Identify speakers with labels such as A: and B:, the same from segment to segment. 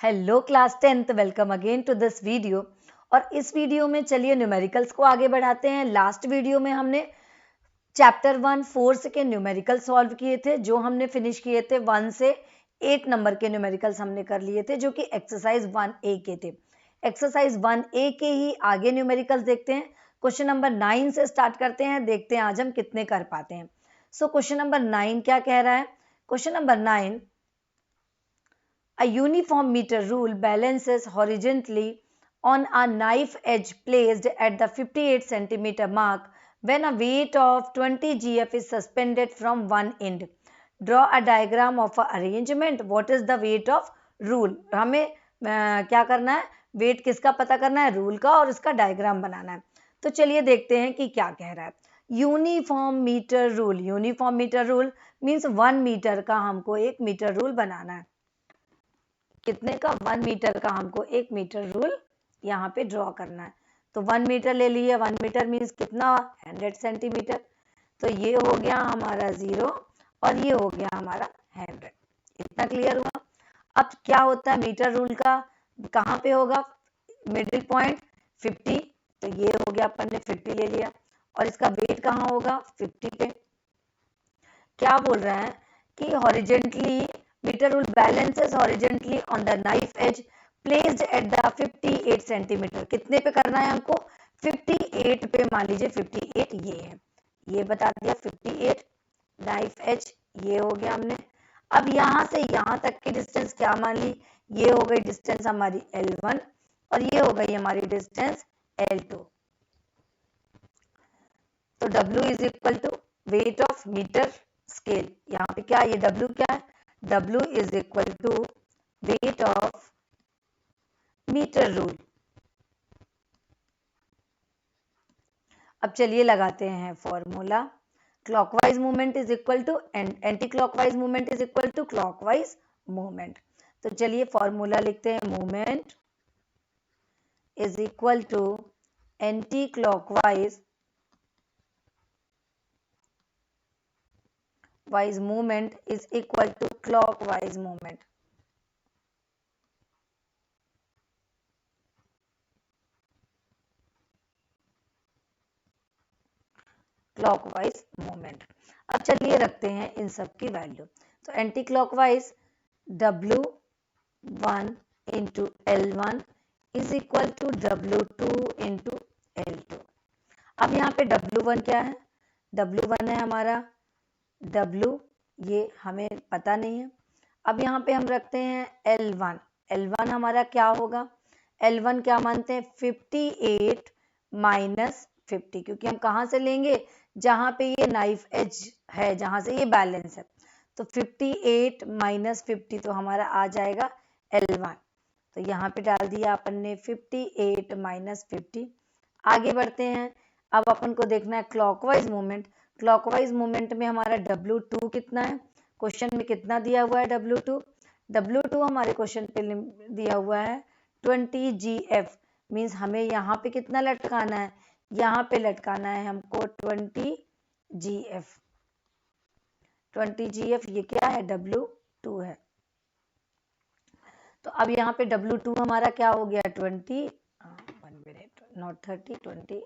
A: Hello class 10th, welcome again to this video. और इस video में चलिए न्यूमेरिकल्स को आगे बढ़ाते हैं। लास्ट वीडियो में हमने चैप्टर 1 4 के न्यूमेरिकल सॉल्व किए थे, जो हमने फिनिश किए थे 1 से 8 नंबर के न्यूमेरिकल्स हमने कर लिए थे, जो कि एक्सरसाइज 1A के थे। एक्सरसाइज 1A के ही आगे न्यूमेरिकल्स देखते हैं। क्वेश्चन नंबर 9 से स्टार्ट करते हैं, देखते हैं आज हम कितने कर पाते हैं। सो क्वेश्चन नंबर 9 क्या कह रहा है? Question number 9, a uniform meter rule balances horizontally on a knife edge placed at the 58 centimeter mark when a weight of 20 gf is suspended from one end. Draw a diagram of a arrangement. What is the weight of rule? हमें क्या करना है? Wait किसका पता करना है? Rule का, और इसका डायग्राम बनाना है। तो चलिए देखते हैं कि क्या कह रहा है। Uniform metre rule, uniform metre rule means 1 metre का हमको एक मीटर रूल बनाना है। कितने का? 1 मीटर का हमको एक मीटर रूल यहाँ पे ड्रॉ करना है। तो 1 मीटर ले लिए। 1 मीटर मीन्स कितना? 100 सेंटीमीटर। तो ये हो गया हमारा 0 और ये हो गया हमारा 100। इतना क्लियर हुआ? अब क्या होता है मीटर रूल का? कहाँ पे होगा मिडिल पॉइंट? 50। तो ये हो गया, अपन ने 50 ले लिया। और इसका वेट कहाँ होगा? 50 पे। क्या बोल रहा है कि horizontally meter rule balances horizontally on the knife edge placed at the 58 centimetre. कितने पे करना है हमको? 58 पे। मान लीजिए 58 ये है, ये बता दिया 58 नाइफ एज, ये हो गया हमने। अब यहाँ से यहाँ तक की डिस्टेंस क्या मान ली? ये हो गई डिस्टेंस हमारी L1 और ये हो गई हमारी डिस्टेंस L2। तो W is equal to weight of metre scale. यहाँ पे क्या, ये W क्या है? W is equal to weight of meter rule। अब चलिए लगाते हैं formula. Clockwise movement is equal to anti clockwise movement is equal to clockwise movement. तो चलिए फॉर्मूला लिखते हैं। Movement is equal to anti clockwise movement is equal to clockwise movement. Clockwise movement. अब चलिए रखते हैं इन सब की वैल्यू। तो anti clockwise W1 into L1 is equal to W2 into L2। अब यहाँ पे W1 क्या है? W1 है हमारा W, ये हमें पता नहीं है। अब यहाँ पे हम रखते हैं L1। L1 हमारा क्या होगा? L1 क्या मानते हैं? 58 माइनस 50, क्योंकि हम कहाँ से लेंगे? जहाँ पे ये नाइफ एज है, जहाँ से ये बैलेंस है। तो 58 माइनस 50 तो हमारा आ जाएगा L1। तो यहाँ पे डाल दिया अपन ने 58 माइनस 50। आगे बढ़ते हैं। अब अपन को देखना है क्लॉकवाइज मूवमेंट। क्लॉकवाइज मूवमेंट में हमारा W2 कितना है? क्वेश्चन में कितना दिया हुआ है W2? W2 हमारे क्वेश्चन पे दिया हुआ है 20 GF। मीन्स हमें यहाँ पे कितना लटकाना है? यहाँ पे लटकाना है हमको 20 GF। 20 GF ये क्या है? W2 है। तो अब यहाँ पे W2 हमारा क्या हो गया? 20, 1 मिनट, नॉट 30, 20।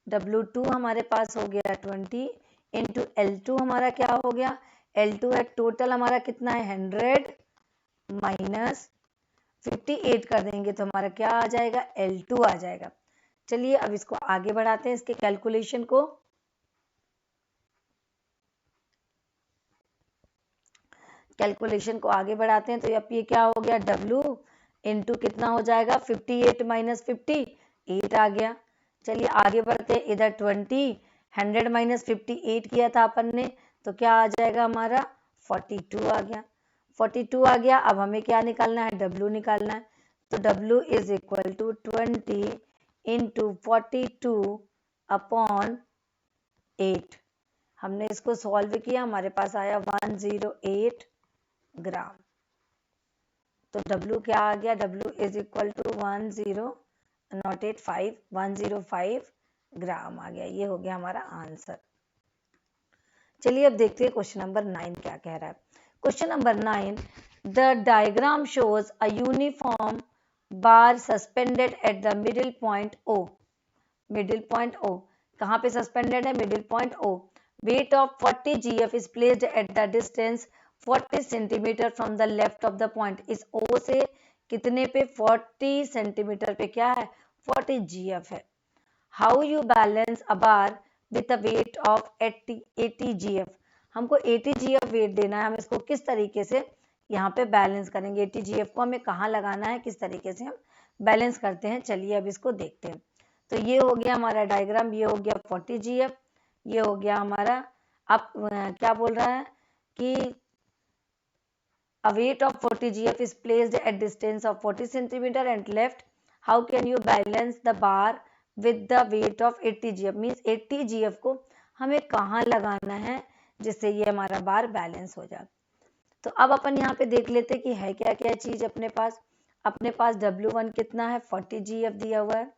A: W2 हमारे पास हो गया 20 इंटू L2 हमारा क्या हो गया? L2 है टोटल हमारा कितना है? 100 माइनस 58 कर देंगे तो हमारा क्या आ जाएगा? L2 आ जाएगा। चलिए अब इसको आगे बढ़ाते हैं, इसके कैलकुलेशन को। कैलकुलेशन को आगे बढ़ाते हैं। तो अब ये क्या हो गया? W इंटू कितना हो जाएगा? 58 माइनस 50, 8 आ गया। चलिए आगे बढ़ते हैं। इधर 20, 100 माइनस 58 किया था अपन ने, तो क्या आ जाएगा हमारा? 42 आ गया। 42 आ गया। अब हमें क्या निकालना है? W निकालना है। तो W is equal to 20 into 42 upon 8। हमने इसको सॉल्व किया, हमारे पास आया 108 ग्राम। तो W क्या आ गया? W इज इक्वल टू 105 ग्राम आ गया। ये हो गया हमारा आंसर। चलिए अब देखते हैं क्वेश्चन नंबर 9 क्या कह रहा है। Question number 9, The diagram shows a uniform bar suspended at the middle point O. Middle point O. कहाँ पे suspended है? Middle point O. Weight of 40 GF is placed at the distance 40 centimeter from the left of the point. इस O से कितने पे? 40 centimetre पे क्या है? 40 GF है. How you balance a bar with a weight of 80 GF? हमको 80 GF wait देना है, हम इसको किस तरीके से यहाँ पे बैलेंस करेंगे? 80 GF को हमें कहाँ लगाना है, किस तरीके से हम बैलेंस करते हैं, चलिए अब इसको देखते हैं. तो ये हो गया हमारा डायग्राम, ये हो गया 40 GF, ये हो गया हमारा. अब क्या बोल रहा है कि a weight of 40 GF is placed at distance of 40 centimeter and left. How can you balance the bar with the weight of 80 GF? Means 80 GF को हमें कहाँ लगाना है जिससे ये हमारा बार बैलेंस हो जाए. तो अब अपन यहाँ पे देख लेते कि है क्या क्या चीज अपने पास. अपने पास W1 कितना है? 40 GF दिया हुआ है.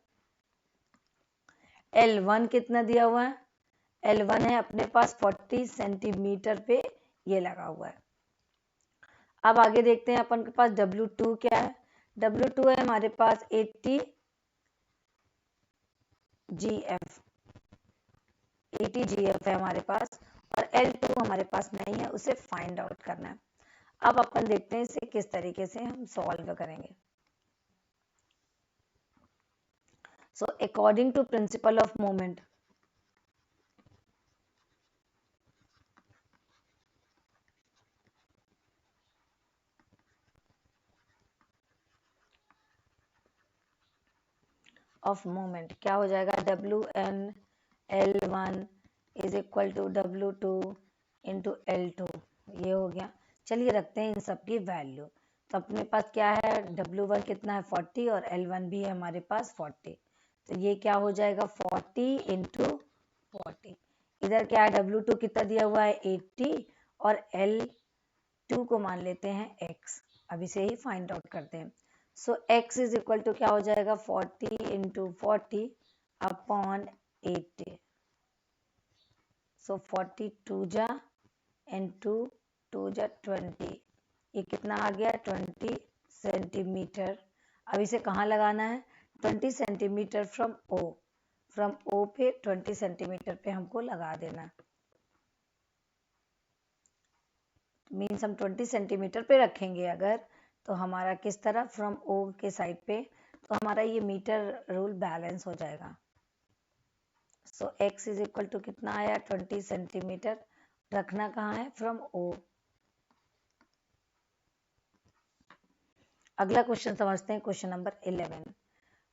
A: L1 कितना दिया हुआ है? L1 है अपने पास 40 सेंटीमीटर पे ये लगा हुआ है. अब आगे देखते हैं अपन के पास W2 क्या है. W2 है हमारे पास 80 GF. 80 GF है हमारे पास और L2 हमारे पास नहीं है, उसे फाइंड आउट करना है. अब अपन देखते हैं इसे किस तरीके से हम सॉल्व करेंगे. So according to principle of moment, of moment क्या हो जाएगा? WN L1 is equal to W2 into L2. ये हो गया. चलिए रखते हैं इन सब की वैल्यू. तो अपने पास क्या है? W1 कितना है? 40 और L1 भी है हमारे पास 40. तो ये क्या हो जाएगा? 40 इंटू 40. इधर क्या है? W2 कितना दिया हुआ है? 80 और L2 को मान लेते हैं X. अब इसे ही फाइंड आउट करते हैं. सो X इज इक्वल टू क्या हो जाएगा? 40 इंटू 40 अपॉन 80. सो 42 जा इंटू 2 जा 20. ये कितना आ गया? 20 सेंटीमीटर. अब इसे कहाँ लगाना है? 20 सेंटीमीटर फ्रॉम O पे 20 सेंटीमीटर पे हमको लगा देना. मीन्स हम 20 सेंटीमीटर पे रखेंगे अगर, तो हमारा किस तरह? फ्रॉम O के साइड पे, तो हमारा ये मीटर रूल बैलेंस हो जाएगा. सो X इज इक्वल टू कितना आया? 20 सेंटीमीटर. रखना कहाँ है? From O. अगला क्वेश्चन समझते हैं, question number 11.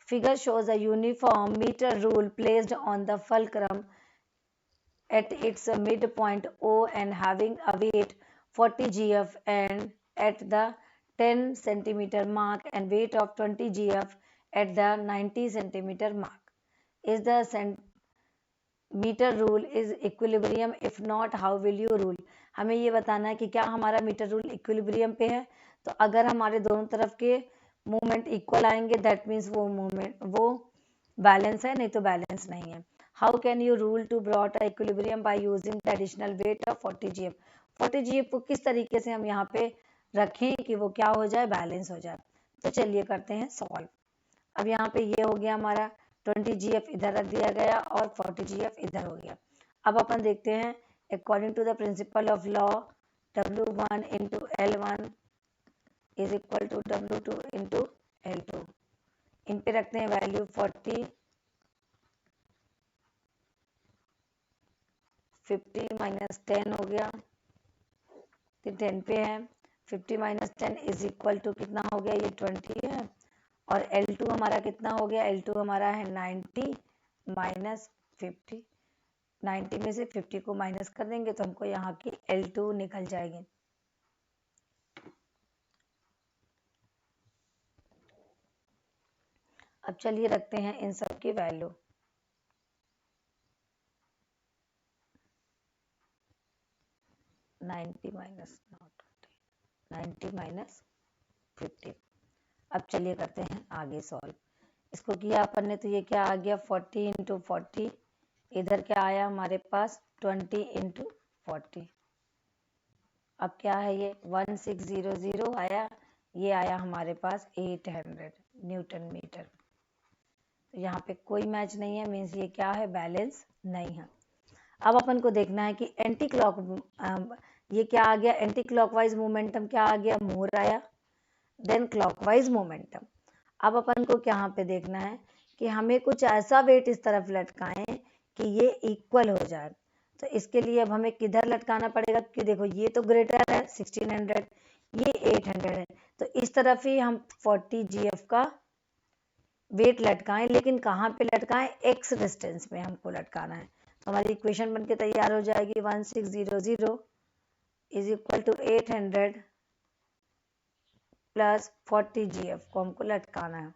A: Figure shows a uniform metre rule placed on the fulcrum at its midpoint O and having a weight 40 GF and at the 10 centimeter mark and weight of 20 GF at the 90 centimeter mark. Is the meter rule is equilibrium? If not, how will you rule? हमें ये बताना है कि क्या हमारा meter rule equilibrium पे है. तो अगर हमारे दोनों तरफ के मूवमेंट इक्वल आएंगे दैट मीन्स वो बैलेंस है, नहीं तो बैलेंस नहीं है. How can you rule to brought a equilibrium by using the additional weight of 40 GF? 40 GF को किस तरीके से हम यहाँ पे रखें कि वो क्या हो जाए? बैलेंस हो जाए. तो चलिए करते हैं सॉल्व. अब यहाँ पे ये हो गया हमारा 20 GF इधर रख दिया गया और 40 GF इधर हो गया. अब अपन देखते हैं according to the principle of law W1 into L1 is equal to W2 into L2. इन पे रखते हैं वैल्यू 40, 50 माइनस 10 हो गया, तो 10 पे है. 50 माइनस 10 इज इक्वल टू कितना हो गया? ये 20 है. और L2 हमारा कितना हो गया? L2 हमारा है 90 माइनस 50. 90 में से 50 को माइनस कर देंगे तो हमको यहाँ की L2 निकल जाएगी. अब चलिए रखते हैं इन सब की वैल्यू. Ninety minus 50. अब चलिए करते हैं आगे सॉल्व. इसको किया अपन ने तो ये क्या आ गया? 40 इंटू 40. इधर क्या आया हमारे पास? 20 इंटू 40. अब क्या है ये 1600 आया, ये आया हमारे पास 800 न्यूटन मीटर। तो यहाँ पे कोई मैच नहीं है, मीन्स ये क्या है, बैलेंस नहीं है। अब अपन को देखना है कि एंटी क्लॉक ये क्या आ गया, एंटी क्लॉकवाइज मोमेंटम क्या आ गया, मोर आया, देन क्लॉकवाइज मोमेंटम। अब अपन को यहाँ पे देखना है कि हमें कुछ ऐसा वेट इस तरफ लटकाएं कि ये इक्वल हो जाए। तो इसके लिए अब हमें किधर लटकाना पड़ेगा, कि देखो ये तो ग्रेटर है 1600, ये 800 है, तो इस तरफ ही हम 40 GF का वेट लटकाएं, लेकिन कहाँ पे लटकाएं, एक्स डिस्टेंस में हमको लटकाना है। तो हमारी इक्वेशन बनके तैयार हो जाएगी 1600 is equal to 800 plus 40 GF को हमको लटकाना है।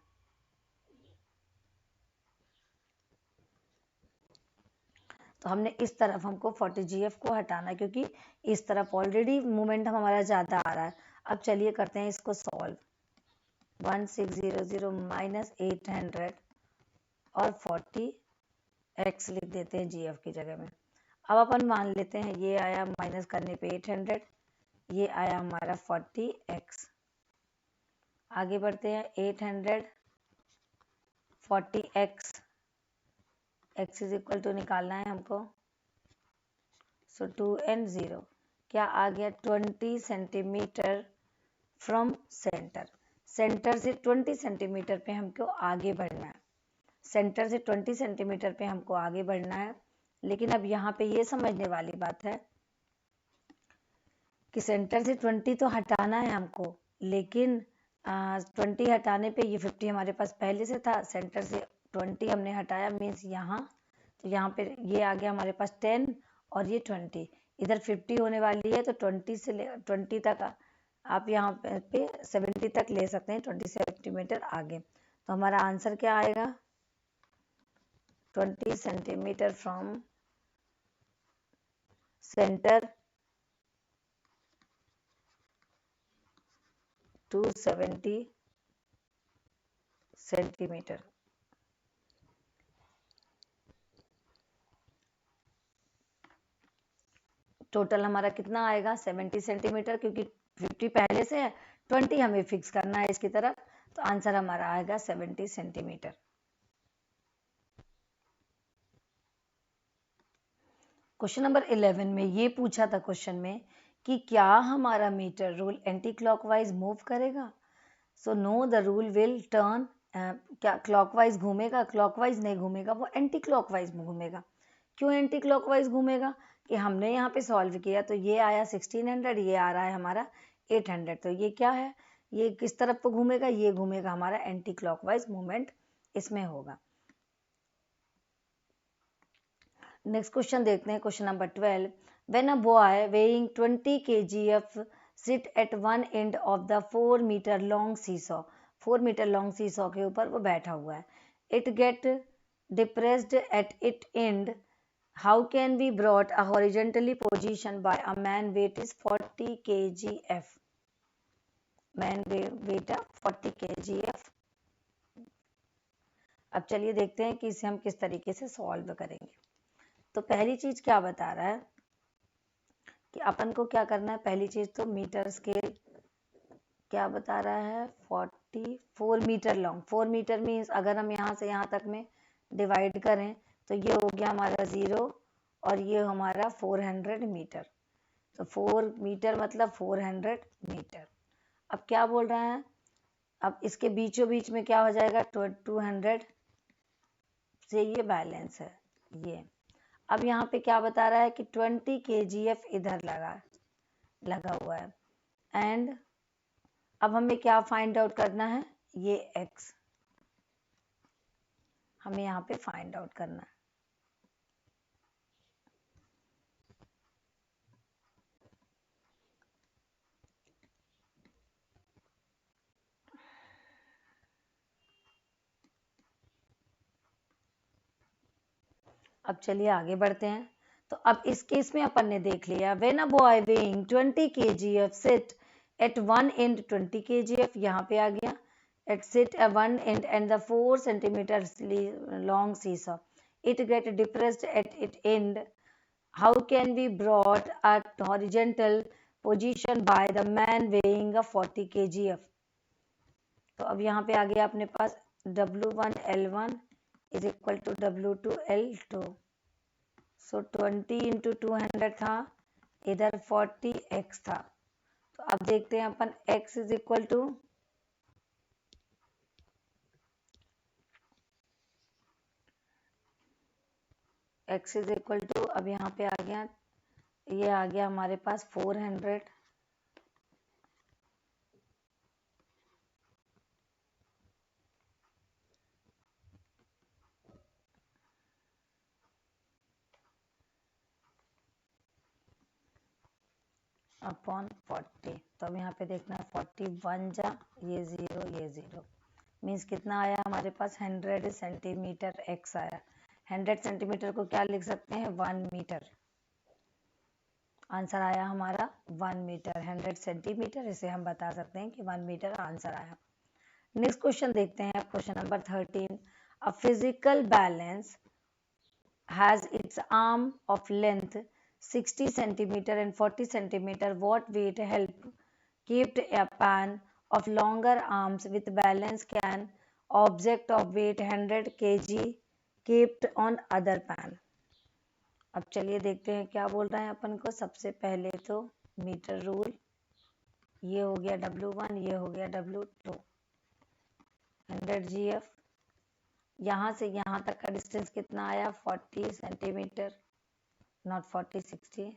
A: तो हमने इस तरफ हमको 40 GF को हटाना है, क्योंकि इस तरफ ऑलरेडी मोमेंटम हमारा ज़्यादा आ रहा है। अब चलिए करते हैं इसको सॉल्व। 1600 माइनस 800 और 40 x लिख देते हैं GF की जगह में। अब अपन मान लेते हैं ये आया माइनस करने पे 800, ये आया हमारा 40x। आगे बढ़ते हैं 800 40x, x is equal to निकालना है हमको, सो 2 and 0 क्या आ गया 20 सेंटीमीटर फ्रॉम सेंटर। सेंटर से 20 सेंटीमीटर पे हमको आगे बढ़ना है, सेंटर से 20 सेंटीमीटर पे हमको आगे बढ़ना है। लेकिन अब यहाँ पे ये समझने वाली बात है कि सेंटर से 20 तो हटाना है हमको, लेकिन 20 हटाने पे ये 50 हमारे पास पहले से था, सेंटर से 20 हमने हटाया, मीन्स यहाँ, तो यहाँ पे ये आ गया हमारे पास 10 और ये 20, इधर 50 होने वाली है, तो 20 से 20 तक आप यहाँ पे 70 तक ले सकते हैं, 20 सेंटीमीटर आगे। तो हमारा आंसर क्या आएगा, 20 centimetre from centre to 70 centimetre. Total हमारा कितना आएगा 70 सेंटीमीटर, क्योंकि 50 पहले से है, 20 हमें फिक्स करना है इसकी तरफ, तो आंसर हमारा आएगा 70 सेंटीमीटर। क्वेश्चन नंबर 11 में ये पूछा था क्वेश्चन में कि क्या हमारा meter rule anti clockwise move करेगा। So no, the rule will turn, क्या क्लॉकवाइज घूमेगा, क्लॉकवाइज नहीं घूमेगा, वो एंटी क्लॉकवाइज में घूमेगा। क्यों एंटी क्लॉकवाइज घूमेगा, कि हमने यहाँ पे सॉल्व किया तो ये आया 1600, ये आ रहा है हमारा 800, तो ये क्या है, ये किस तरफ को घूमेगा, ये घूमेगा हमारा एंटी क्लॉकवाइज मूवमेंट इसमें होगा। नेक्स्ट क्वेश्चन देखते हैं, question number 12। When a boy weighing 20 kgf sit at one end of the 4 metre long seesaw, 4 metre long seesaw के ऊपर वो बैठा हुआ है, it get depressed at it end, how can be brought a horizontally position by a man weight is 40 kgf, man weight 40 kgf। अब चलिए देखते हैं कि इसे हम किस तरीके से सॉल्व करेंगे। तो पहली चीज क्या बता रहा है कि अपन को क्या करना है, पहली चीज तो मीटर स्केल क्या बता रहा है, 44 मीटर लॉन्ग, 4 मीटर मीन्स अगर हम यहाँ से यहाँ तक में डिवाइड करें तो ये हो गया हमारा 0 और ये हमारा 400 मीटर, तो 4 मीटर मतलब 400 मीटर। अब क्या बोल रहा है, अब इसके बीचों बीच में क्या हो जाएगा 200 से ये बैलेंस है ये। अब यहाँ पे क्या बता रहा है कि 20 kgf इधर लगा हुआ है, एंड अब हमें क्या फाइंड आउट करना है, ये x हमें यहाँ पे फाइंड आउट करना है। अब चलिए आगे बढ़ते हैं। तो अब इस केस में अपन ने देख लिया, when a boy weighing 20 kgf sit at one end 20 kgf यहाँ पे आ गया, at sit at one end and the 4 centimeters long seesaw, it get depressed at its end, how can be brought a horizontal position by the man weighing 40 kgf। तो अब यहाँ पे आ गया अपने पास W1 L1 is equal to W2 L2। So 20 into 200 था, इधर 40 x था। तो अब देखते हैं अपन x इज इक्वल टू अब यहाँ पे आ गया, ये आ गया हमारे पास 400 अपॉन 40। तो अब यहाँ पे देखना है 41 जा ये 0 मीन्स कितना आया हमारे पास 100 सेंटीमीटर x आया। 100 सेंटीमीटर को क्या लिख सकते हैं 1 मीटर। आंसर आया हमारा 1 मीटर। 100 सेंटीमीटर इसे हम बता सकते हैं कि 1 मीटर आंसर आया। नेक्स्ट क्वेश्चन देखते हैं, question number 13। A physical balance has its arm of length 60 centimeter and 40 centimeter. What weight help kept a pan of longer arms with balance can object of weight 100 kg kept on other pan? अब चलिए देखते हैं क्या बोल रहे हैं अपन को। सबसे पहले तो मीटर रूल, ये हो गया W1, ये हो गया W2। 100 GF, यहाँ से यहाँ तक का डिस्टेंस कितना आया 40 सेंटीमीटर, नॉट 40 60।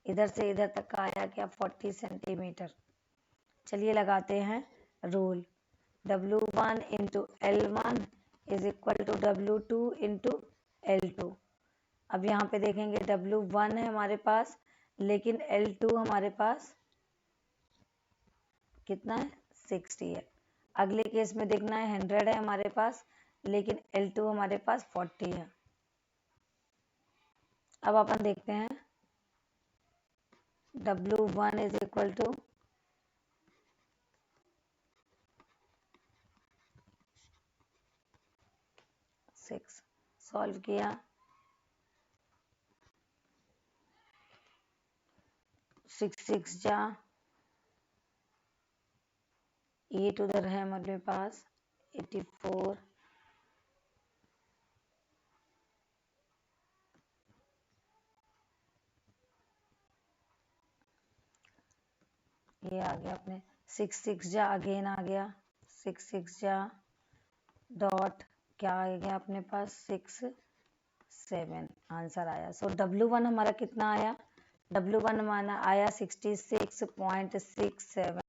A: इधर से इधर तक का आया क्या 40 सेंटीमीटर। चलिए लगाते हैं rule. W1 into L1 is equal to W2 into L2। अब यहाँ पे देखेंगे W1 है हमारे पास, लेकिन L2 हमारे पास कितना है 60 है। अगले केस में देखना है 100 है हमारे पास, लेकिन L2 हमारे पास 40 है। अब अपन देखते हैं W1 is equal to six, solve किया 6 जा 8 उधर है हमारे पास 84, ये आ गया अपने 6 जा अगेन आ गया 6 जा डॉट क्या आ गया अपने पास 6 7 आंसर आया। सो W1 हमारा कितना आया, W1 हमारा आया 66.67।